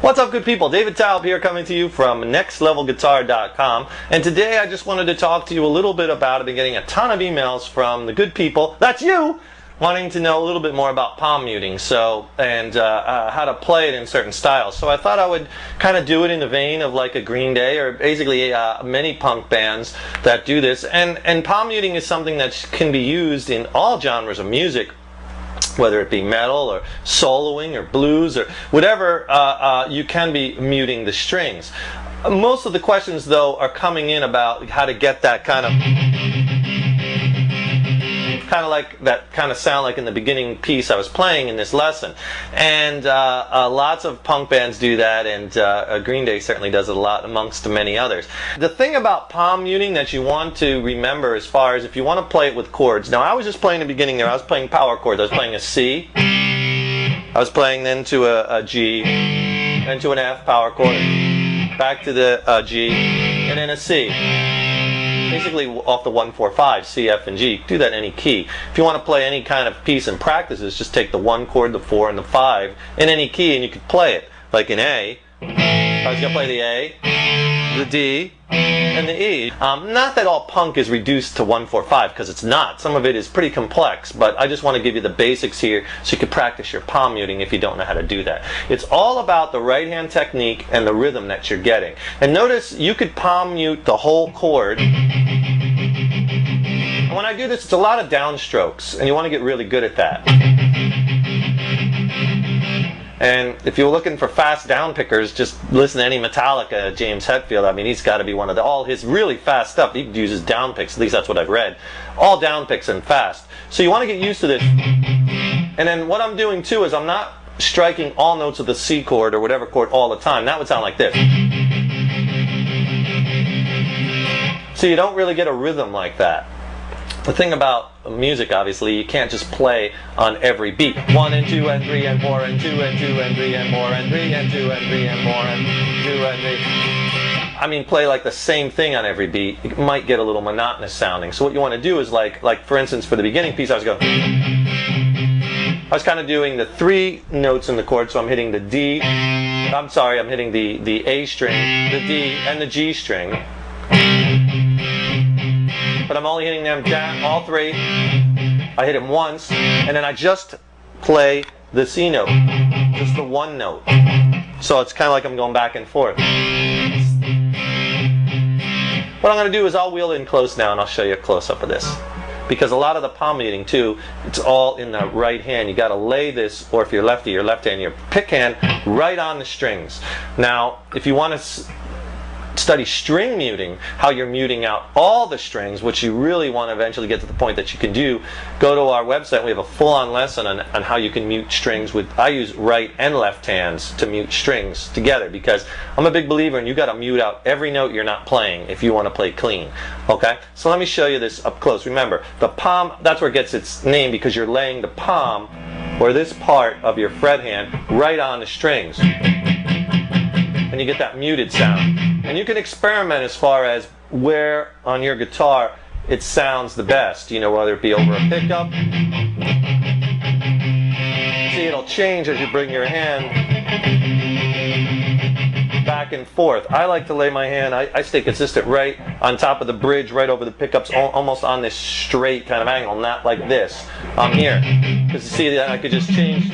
What's up, good people? David Taub here, coming to you from nextlevelguitar.com, and today I just wanted to talk to you a little bit about, I've been getting a ton of emails from the good people, that's you, wanting to know a little bit more about palm muting, and how to play it in certain styles. So I thought I would kind of do it in the vein of like a Green Day, or basically many punk bands that do this. And palm muting is something that can be used in all genres of music, whether it be metal or soloing or blues or whatever. You can be muting the strings. Most of the questions, though, are coming in about how to get that kind of sound like in the beginning piece I was playing in this lesson. And lots of punk bands do that, and Green Day certainly does it a lot, amongst many others. The thing about palm muting that you want to remember, as far as if you want to play it with chords. Now, I was just playing in the beginning there, I was playing power chords. I was playing a C, I was playing then to a G, then to an F power chord, back to the G, and then a C. Basically off the 1, 4, 5, C, F, and G. Do that in any key. If you want to play any kind of piece and practices, just take the 1 chord, the 4, and the 5 in any key, and you could play it. Like in A, I was going to play the A, the D, and the E. Not that all punk is reduced to 1, 4, 5, because it's not. Some of it is pretty complex, but I just want to give you the basics here so you can practice your palm muting if you don't know how to do that. It's all about the right hand technique and the rhythm that you're getting. And notice you could palm mute the whole chord. And when I do this, it's a lot of downstrokes, and you want to get really good at that. And if you're looking for fast down pickers, just listen to any Metallica, James Hetfield. I mean, he's got to be one of all his really fast stuff. He uses down picks, at least that's what I've read. All down picks and fast. So you want to get used to this. And then what I'm doing too is I'm not striking all notes of the C chord or whatever chord all the time. That would sound like this. So you don't really get a rhythm like that. The thing about music, obviously, you can't just play on every beat. 1 and 2 and 3 and 4 and 2 and 2 and 3 and more and 3 and 2 and 3 and more and 2 and 3. I mean, play like the same thing on every beat. It might get a little monotonous sounding. So what you want to do is like for instance, for the beginning piece, I was kind of doing the 3 notes in the chord. So I'm hitting the D. I'm hitting the A string, the D, and the G string. But I'm only hitting them down, all 3. I hit them once, and then I just play the C note, just the 1 note. So it's kind of like I'm going back and forth. What I'm going to do is I'll wheel in close now, and I'll show you a close-up of this. Because a lot of the palm muting too, it's all in the right hand. You got to lay this, or if you're lefty, your left hand, your pick hand, right on the strings. Now, if you want to study string muting, how you're muting out all the strings, which you really want to eventually get to the point that you can do, go to our website. We have a full-on lesson on how you can mute strings with, I use right and left hands to mute strings together, because I'm a big believer in you got to mute out every note you're not playing if you want to play clean. Okay, so let me show you this up close. Remember, the palm, that's where it gets its name, because you're laying the palm, or this part of your fret hand, right on the strings, and you get that muted sound. And you can experiment as far as where on your guitar it sounds the best, you know, whether it be over a pickup. See, it'll change as you bring your hand back and forth. I like to lay my hand, I stay consistent right on top of the bridge, right over the pickups, almost on this straight kind of angle, not like this. I'm here. Because you see that I could just change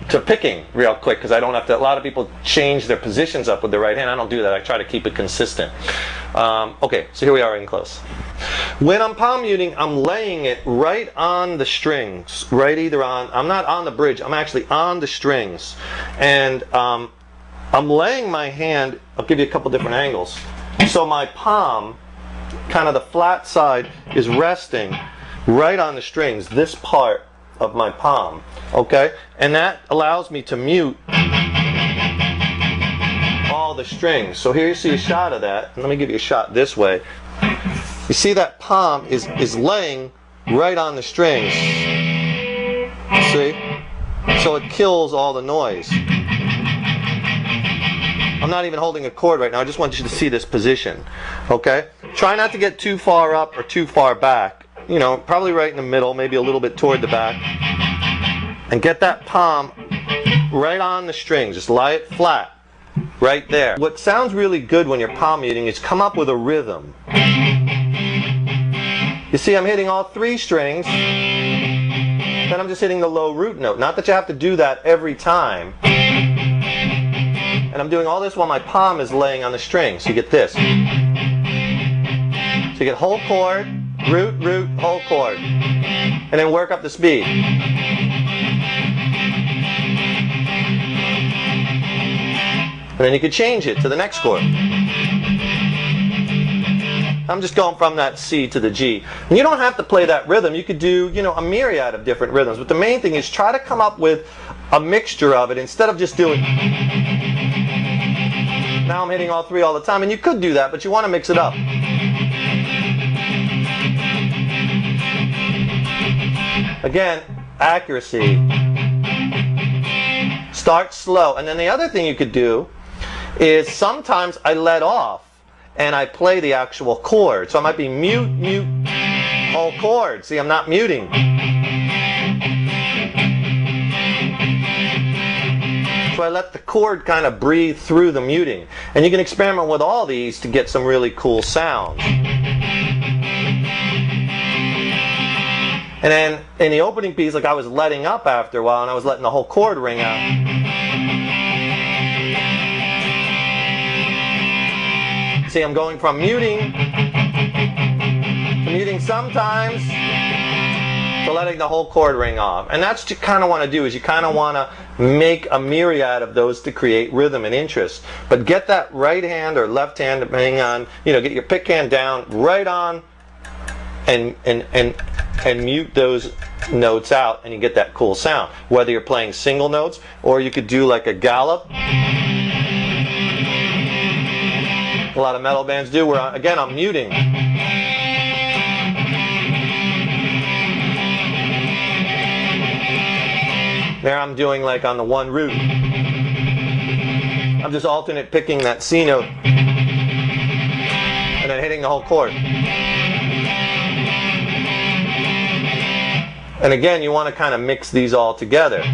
to picking real quick, because I don't have to. A lot of people change their positions up with the right hand. I don't do that. I try to keep it consistent. Okay, so here we are in close. When I'm palm muting, I'm laying it right on the strings, right either on, I'm not on the bridge, I'm actually on the strings. And I'm laying my hand, I'll give you a couple different angles. So my palm, kind of the flat side, is resting right on the strings, this part of my palm, okay? And that allows me to mute all the strings. So here you see a shot of that. And let me give you a shot this way. You see that palm is laying right on the strings. See? So it kills all the noise. I'm not even holding a chord right now. I just want you to see this position, okay? Try not to get too far up or too far back. You know, probably right in the middle, maybe a little bit toward the back. And get that palm right on the strings. Just lie it flat. Right there. What sounds really good when you're palm muting is come up with a rhythm. You see, I'm hitting all 3 strings, then I'm just hitting the low root note. Not that you have to do that every time. And I'm doing all this while my palm is laying on the string. So you get this. So you get whole chord, root, root, whole chord. And then work up the speed. And then you could change it to the next chord. I'm just going from that C to the G. And you don't have to play that rhythm. You could do, a myriad of different rhythms. But the main thing is try to come up with a mixture of it instead of just doing. Now I'm hitting all 3 all the time. And you could do that, but you want to mix it up. Again, accuracy. Start slow. And then the other thing you could do is sometimes I let off and I play the actual chord. So I might be mute, mute, whole chord. See, I'm not muting. So I let the chord kind of breathe through the muting. And you can experiment with all these to get some really cool sounds. And then in the opening piece, like I was letting up after a while and I was letting the whole chord ring out. See, I'm going from muting to muting sometimes to letting the whole chord ring off. And that's what you kind of want to do, is you kind of want to make a myriad of those to create rhythm and interest. But get that right hand or left hand, depending on, get your pick hand down right on and mute those notes out, and you get that cool sound. Whether you're playing single notes or you could do like a gallop. A lot of metal bands do, where again I'm muting. There I'm doing like on the 1 root. I'm just alternate picking that C note and then hitting the whole chord. And again, you want to kind of mix these all together.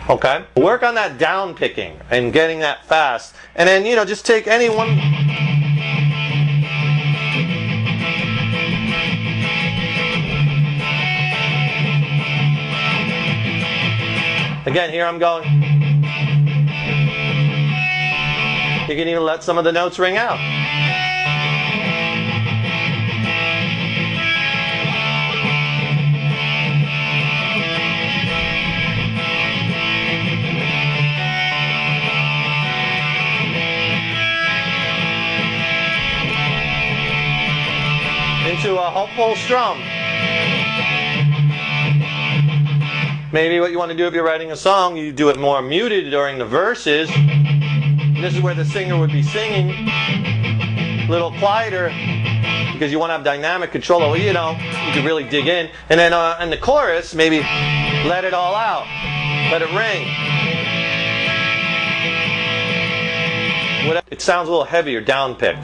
Okay? Work on that down picking and getting that fast. And then, just take any one. Again, here I'm going. You can even let some of the notes ring out. Into a hopeful strum. Maybe what you want to do if you're writing a song, you do it more muted during the verses. This is where the singer would be singing a little quieter because you want to have dynamic control. Well, you could really dig in. And then in the chorus, maybe let it all out. Let it ring. It sounds a little heavier, down picked.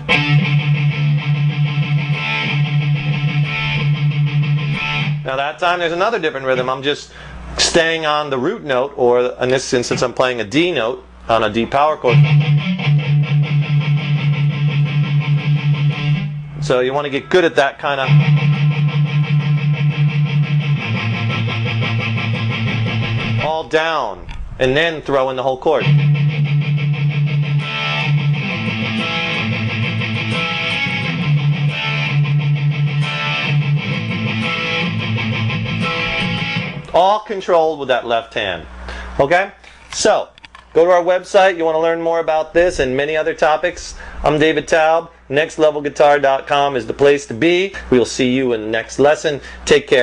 Now that time there's another different rhythm. I'm just staying on the root note, or in this instance I'm playing a D note on a D power chord. So you want to get good at that kind of all down and then throw in the whole chord. All controlled with that left hand. Okay? So, go to our website. You want to learn more about this and many other topics. I'm David Taub. NextLevelGuitar.com is the place to be. We'll see you in the next lesson. Take care.